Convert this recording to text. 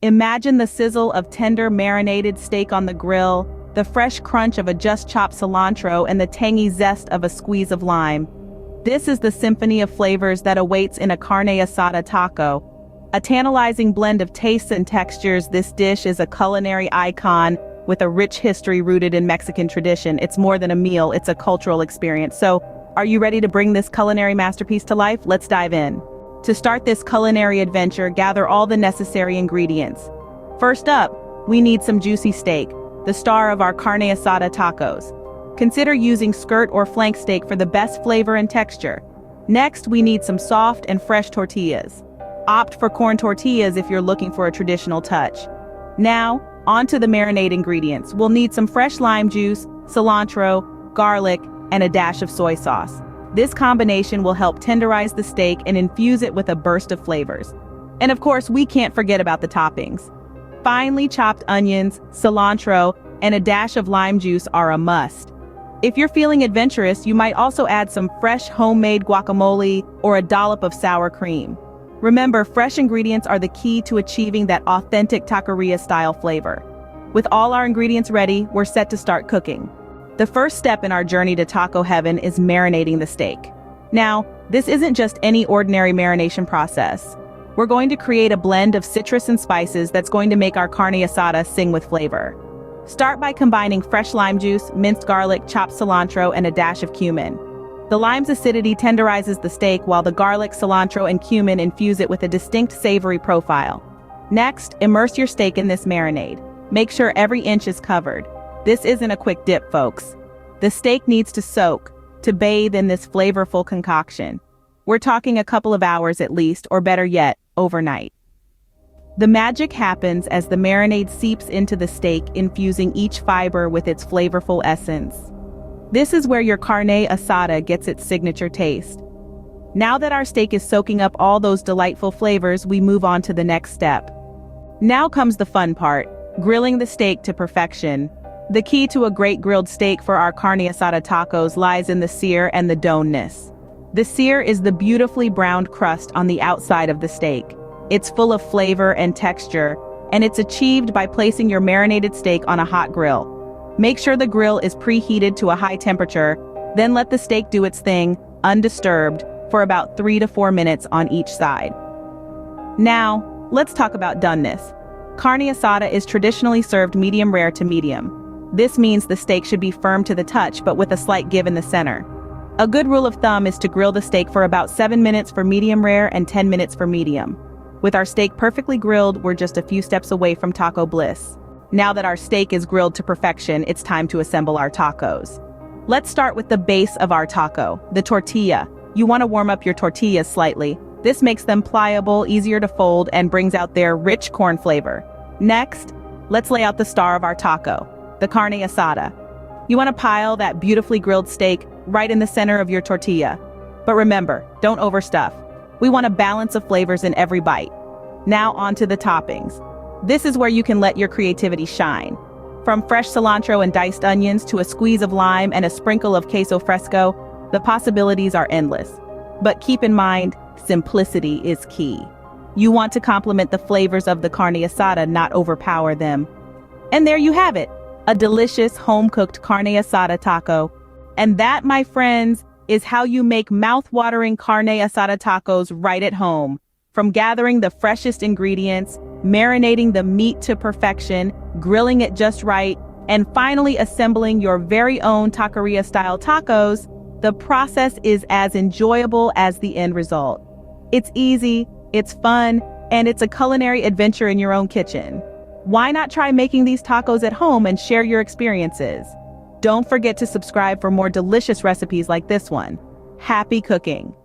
Imagine the sizzle of tender marinated steak on the grill, the fresh crunch of a just chopped cilantro, and the tangy zest of a squeeze of lime. This is the symphony of flavors that awaits in a carne asada taco. A tantalizing blend of tastes and textures, this dish is a culinary icon with a rich history rooted in Mexican tradition. It's more than a meal, it's a cultural experience. So, are you ready to bring this culinary masterpiece to life? Let's dive in. To start this culinary adventure, gather all the necessary ingredients. First up, we need some juicy steak, the star of our carne asada tacos. Consider using skirt or flank steak for the best flavor and texture. Next, we need some soft and fresh tortillas. Opt for corn tortillas if you're looking for a traditional touch. Now, on to the marinade ingredients. We'll need some fresh lime juice, cilantro, garlic, and a dash of soy sauce. This combination will help tenderize the steak and infuse it with a burst of flavors. And of course, we can't forget about the toppings. Finely chopped onions, cilantro, and a dash of lime juice are a must. If you're feeling adventurous, you might also add some fresh homemade guacamole or a dollop of sour cream. Remember, fresh ingredients are the key to achieving that authentic taqueria-style flavor. With all our ingredients ready, we're set to start cooking. The first step in our journey to taco heaven is marinating the steak. Now, this isn't just any ordinary marination process. We're going to create a blend of citrus and spices that's going to make our carne asada sing with flavor. Start by combining fresh lime juice, minced garlic, chopped cilantro, and a dash of cumin. The lime's acidity tenderizes the steak while the garlic, cilantro, and cumin infuse it with a distinct savory profile. Next, immerse your steak in this marinade. Make sure every inch is covered. This isn't a quick dip, folks. The steak needs to soak, to bathe in this flavorful concoction. We're talking a couple of hours at least, or better yet, overnight. The magic happens as the marinade seeps into the steak, infusing each fiber with its flavorful essence. This is where your carne asada gets its signature taste. Now that our steak is soaking up all those delightful flavors, we move on to the next step. Now comes the fun part, grilling the steak to perfection. The key to a great grilled steak for our carne asada tacos lies in the sear and the doneness. The sear is the beautifully browned crust on the outside of the steak. It's full of flavor and texture, and it's achieved by placing your marinated steak on a hot grill. Make sure the grill is preheated to a high temperature, then let the steak do its thing, undisturbed, for about 3 to 4 minutes on each side. Now, let's talk about doneness. Carne asada is traditionally served medium rare to medium. This means the steak should be firm to the touch but with a slight give in the center. A good rule of thumb is to grill the steak for about 7 minutes for medium rare and 10 minutes for medium. With our steak perfectly grilled, we're just a few steps away from taco bliss. Now that our steak is grilled to perfection, it's time to assemble our tacos. Let's start with the base of our taco, the tortilla. You want to warm up your tortillas slightly. This makes them pliable, easier to fold, and brings out their rich corn flavor. Next, let's lay out the star of our taco, the carne asada. You want to pile that beautifully grilled steak right in the center of your tortilla. But remember, don't overstuff. We want a balance of flavors in every bite. Now on to the toppings. This is where you can let your creativity shine. From fresh cilantro and diced onions to a squeeze of lime and a sprinkle of queso fresco, the possibilities are endless. But keep in mind, simplicity is key. You want to complement the flavors of the carne asada, not overpower them. And there you have it, a delicious home-cooked carne asada taco. And that, my friends, is how you make mouth-watering carne asada tacos right at home. From gathering the freshest ingredients, marinating the meat to perfection, grilling it just right, and finally assembling your very own taqueria-style tacos, the process is as enjoyable as the end result. It's easy, it's fun, and it's a culinary adventure in your own kitchen. Why not try making these tacos at home and share your experiences? Don't forget to subscribe for more delicious recipes like this one. Happy cooking!